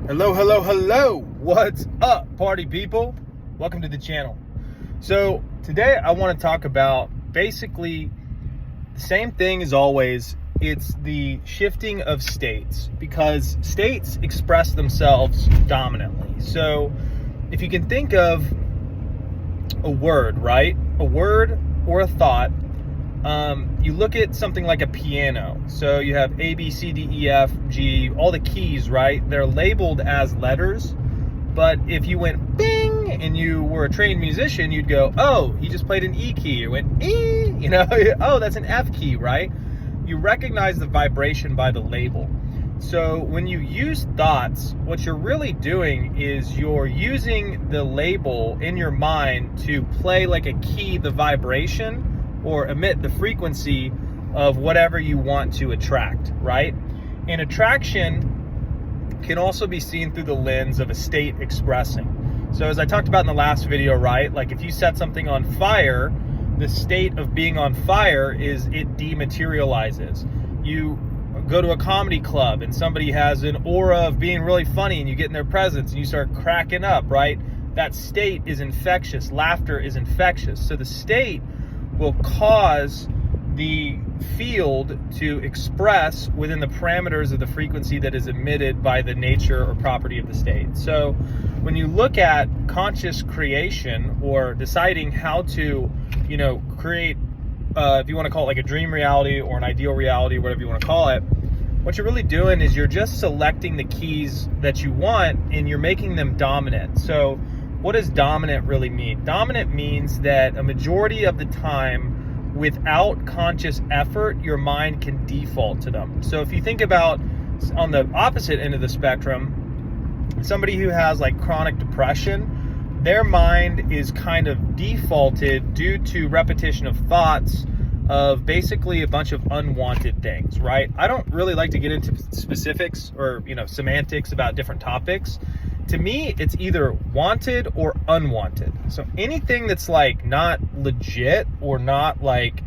Hello, hello, hello. What's up, party people? Welcome to the channel. So today I want to talk about basically the same thing as always. It's the shifting of states, because states express themselves dominantly. So if you can think of a word, right? A word or a thought. You look at something like a piano. So you have A, B, C, D, E, F, G, all the keys, right? They're labeled as letters. But if you went bing and you were a trained musician, you'd go, oh, he just played an E key. You went E, oh, that's an F key, right? You recognize the vibration by the label. So when you use thoughts, what you're really doing is you're using the label in your mind to play like a key, the vibration, or emit the frequency of whatever you want to attract, right? And attraction can also be seen through the lens of a state expressing. So as I talked about in the last video, right? Like if you set something on fire, the state of being on fire is it dematerializes. You go to a comedy club and somebody has an aura of being really funny and you get in their presence and you start cracking up, right? That state is infectious. Laughter is infectious. So the state will cause the field to express within the parameters of the frequency that is emitted by the nature or property of the state. So when you look at conscious creation, or deciding how to, create, if you want to call it like a dream reality or an ideal reality, whatever you want to call it, what you're really doing is you're just selecting the keys that you want and you're making them dominant. So what does dominant really mean? Dominant means that a majority of the time, without conscious effort, your mind can default to them. So if you think about on the opposite end of the spectrum, somebody who has like chronic depression, their mind is kind of defaulted due to repetition of thoughts of basically a bunch of unwanted things, right? I don't really like to get into specifics or, semantics about different topics. To me, it's either wanted or unwanted. So anything that's like not legit or not like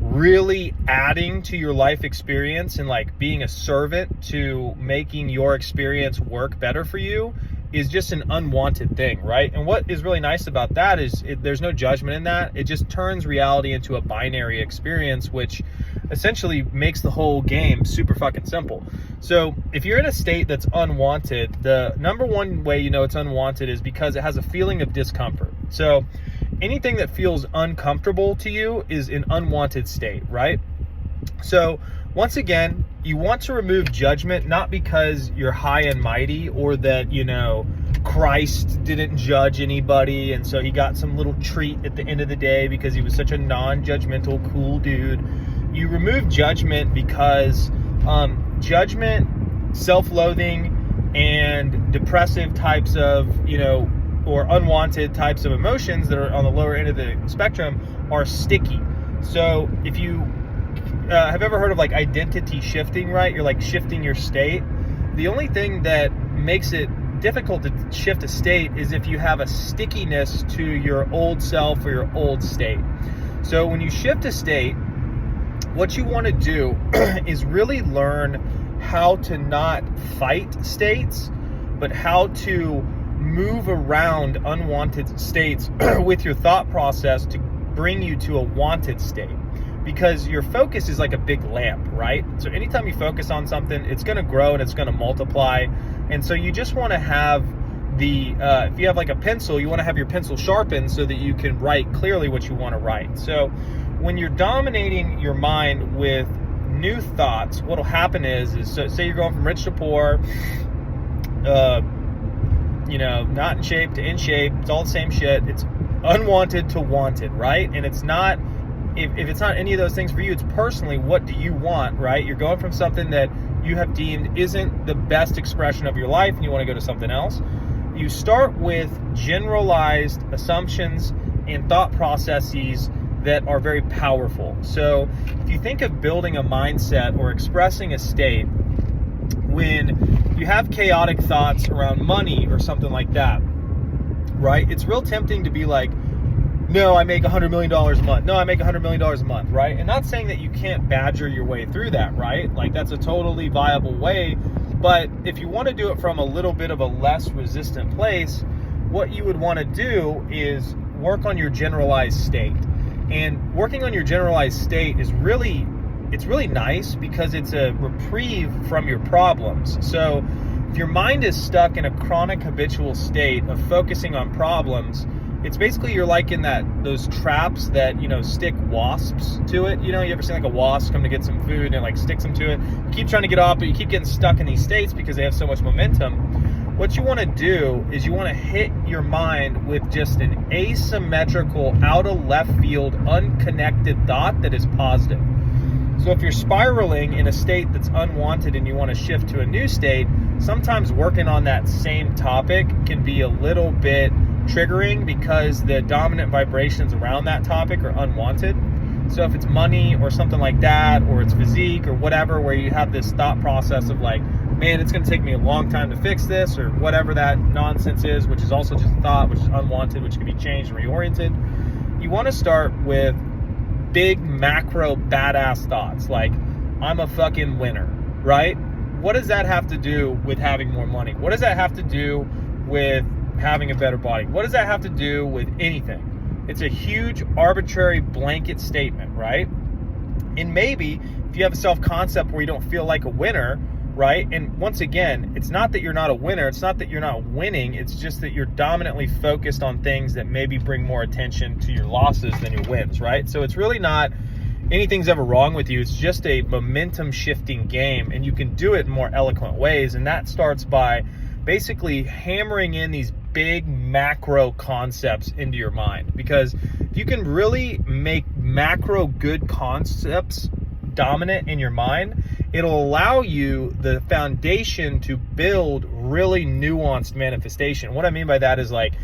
really adding to your life experience and like being a servant to making your experience work better for you is just an unwanted thing, right? And what is really nice about that is there's no judgment in that. It just turns reality into a binary experience, which essentially makes the whole game super fucking simple. So if you're in a state that's unwanted, the number one way you know it's unwanted is because it has a feeling of discomfort. So anything that feels uncomfortable to you is an unwanted state, right? So once again, you want to remove judgment, not because you're high and mighty or that, Christ didn't judge anybody and so he got some little treat at the end of the day because he was such a non-judgmental, cool dude. You remove judgment because judgment, self-loathing, and depressive types of, or unwanted types of emotions that are on the lower end of the spectrum are sticky. So if you have ever heard of like identity shifting, right? You're like shifting your state. The only thing that makes it difficult to shift a state is if you have a stickiness to your old self or your old state. So when you shift a state, what you want to do is really learn how to not fight states, but how to move around unwanted states with your thought process to bring you to a wanted state. Because your focus is like a big lamp, right? So anytime you focus on something, it's going to grow and it's going to multiply. And so you just want to have if you have like a pencil, you want to have your pencil sharpened so that you can write clearly what you want to write. So when you're dominating your mind with new thoughts, what'll happen is so say you're going from rich to poor, not in shape to in shape. It's all the same shit. It's unwanted to wanted, right? And it's not, if it's not any of those things for you, it's personally, what do you want, right? You're going from something that you have deemed isn't the best expression of your life and you want to go to something else. You start with generalized assumptions and thought processes that are very powerful. So if you think of building a mindset or expressing a state, when you have chaotic thoughts around money or something like that, right? It's real tempting to be like, no, I make $100 million a month. No, I make $100 million a month, right? And not saying that you can't badger your way through that, right? Like that's a totally viable way But if you want to do it from a little bit of a less resistant place, what you would want to do is work on your generalized state. And working on your generalized state is really nice because it's a reprieve from your problems. So if your mind is stuck in a chronic habitual state of focusing on problems, it's basically you're like in those traps that, stick wasps to it. You ever seen like a wasp come to get some food and it like sticks them to it? You keep trying to get off, but you keep getting stuck in these states because they have so much momentum. What you want to do is you want to hit your mind with just an asymmetrical, out of left field, unconnected thought that is positive. So if you're spiraling in a state that's unwanted and you want to shift to a new state, sometimes working on that same topic can be a little bit triggering because the dominant vibrations around that topic are unwanted. So if it's money or something like that, or it's physique or whatever, where you have this thought process of like, man, it's going to take me a long time to fix this, or whatever that nonsense is, which is also just a thought, which is unwanted, which can be changed and reoriented. You want to start with big macro badass thoughts like, I'm a fucking winner, right? What does that have to do with having more money? What does that have to do with having a better body? What does that have to do with anything? It's a huge arbitrary blanket statement, right? And maybe if you have a self-concept where you don't feel like a winner, right? And once again, it's not that you're not a winner, it's not that you're not winning, it's just that you're dominantly focused on things that maybe bring more attention to your losses than your wins, right? So it's really not anything's ever wrong with you. It's just a momentum shifting game, and you can do it in more eloquent ways. And that starts by basically hammering in these big macro concepts into your mind, because if you can really make macro good concepts dominant in your mind, it'll allow you the foundation to build really nuanced manifestation. What I mean by that is, like,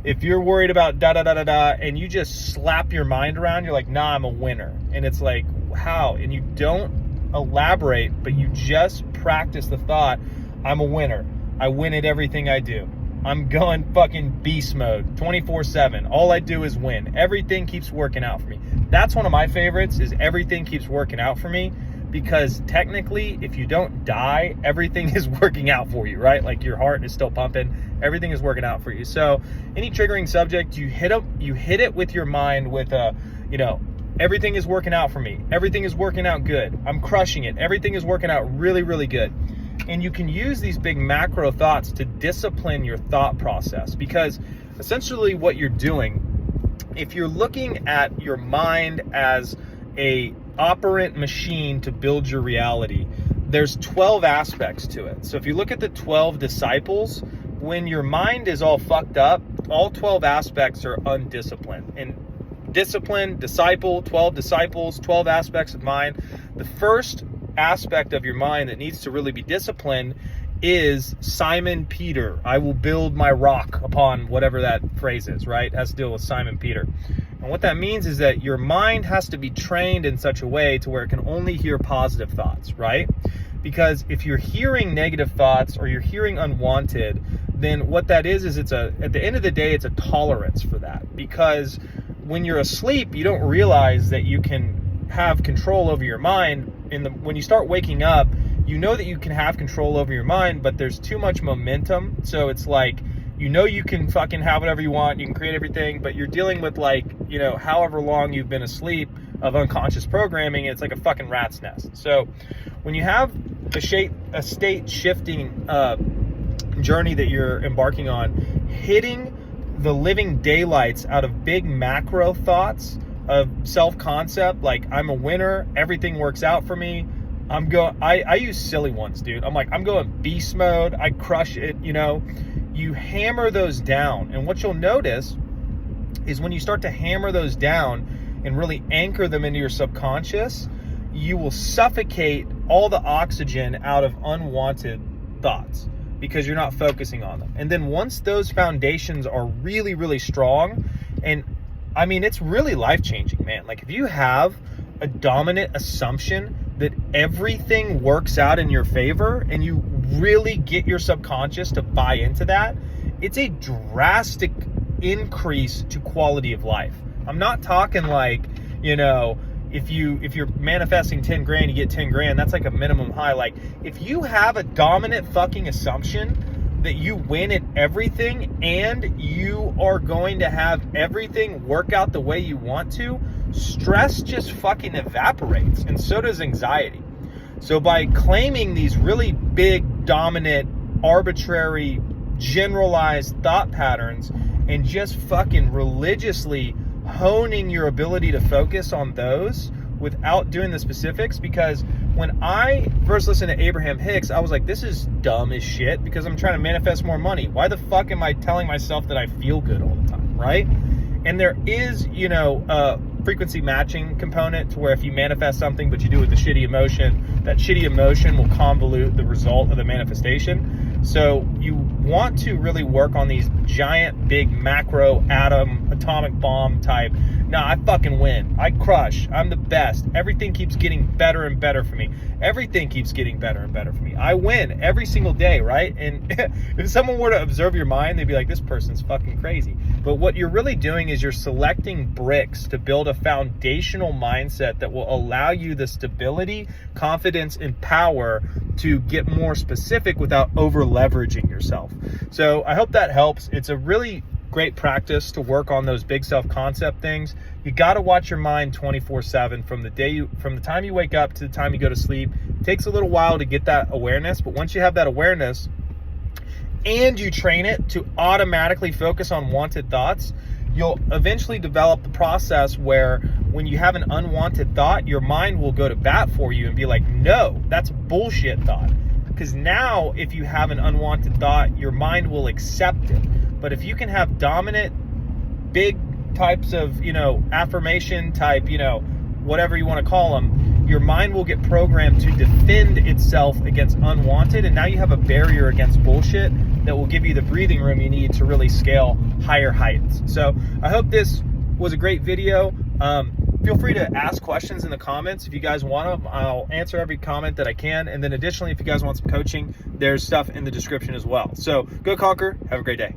if you're worried about da-da-da-da-da and you just slap your mind around, you're like, nah, I'm a winner. And it's like, how? And you don't elaborate, but you just practice the thought, I'm a winner. I win at everything I do. I'm going fucking beast mode 24/7. All I do is win. Everything keeps working out for me. That's one of my favorites, is everything keeps working out for me, because technically if you don't die, everything is working out for you, right? Like your heart is still pumping, everything is working out for you. So any triggering subject, you hit it with your mind with everything is working out for me. Everything is working out good. I'm crushing it. Everything is working out really, really good. And you can use these big macro thoughts to discipline your thought process, because essentially what you're doing, if you're looking at your mind as a operant machine to build your reality, there's 12 aspects to it. So if you look at the 12 disciples, when your mind is all fucked up, all 12 aspects are undisciplined. And discipline, disciple, 12 disciples, 12 aspects of mind. The first aspect of your mind that needs to really be disciplined is Simon Peter. I will build my rock upon whatever that phrase is, right? It has to deal with Simon Peter. And what that means is that your mind has to be trained in such a way to where it can only hear positive thoughts, right? Because if you're hearing negative thoughts or you're hearing unwanted, then what that is it's at the end of the day, it's a tolerance for that. Because when you're asleep, you don't realize that you can have control over your mind. When you start waking up, you know that you can have control over your mind, but there's too much momentum. So it's like, you can fucking have whatever you want, you can create everything, but you're dealing with however long you've been asleep of unconscious programming. It's like a fucking rat's nest. So when you have a state shifting journey that you're embarking on, hitting the living daylights out of big macro thoughts of self-concept, like I'm a winner, everything works out for me. I use silly ones, dude. I'm going beast mode, I crush it, You hammer those down, and what you'll notice is when you start to hammer those down and really anchor them into your subconscious, you will suffocate all the oxygen out of unwanted thoughts because you're not focusing on them. And then once those foundations are really, really strong, and it's really life-changing, man. Like if you have a dominant assumption that everything works out in your favor and you really get your subconscious to buy into that, it's a drastic increase to quality of life. I'm not talking like, if you're manifesting 10 grand, you get 10 grand. That's like a minimum high. Like, if you have a dominant fucking assumption that you win at everything and you are going to have everything work out the way you want to, stress just fucking evaporates, and so does anxiety. So by claiming these really big, dominant, arbitrary, generalized thought patterns and just fucking religiously honing your ability to focus on those without doing the specifics, because when I first listened to Abraham Hicks, I was like, this is dumb as shit, because I'm trying to manifest more money. Why the fuck am I telling myself that I feel good all the time, right? And there is, a frequency matching component to where if you manifest something but you do it with a shitty emotion, that shitty emotion will convolute the result of the manifestation. So you want to really work on these giant, big, macro, atom, atomic bomb type. Nah, I fucking win. I crush. I'm the best. Everything keeps getting better and better for me. Everything keeps getting better and better for me. I win every single day, right? And if someone were to observe your mind, they'd be like, this person's fucking crazy. But what you're really doing is you're selecting bricks to build a foundational mindset that will allow you the stability, confidence, and power to get more specific without over leveraging yourself. So I hope that helps. It's a really great practice to work on those big self-concept things. You got to watch your mind 24/7 from the time you wake up to the time you go to sleep. It takes a little while to get that awareness, but once you have that awareness and you train it to automatically focus on wanted thoughts, you'll eventually develop the process where when you have an unwanted thought, your mind will go to bat for you and be like, no, that's bullshit thought. Because now if you have an unwanted thought, your mind will accept it. But if you can have dominant, big types of, affirmation type, whatever you want to call them, your mind will get programmed to defend itself against unwanted. And now you have a barrier against bullshit that will give you the breathing room you need to really scale higher heights. So I hope this was a great video. Feel free to ask questions in the comments if you guys want them. I'll answer every comment that I can. And then additionally, if you guys want some coaching, there's stuff in the description as well. So go conquer. Have a great day.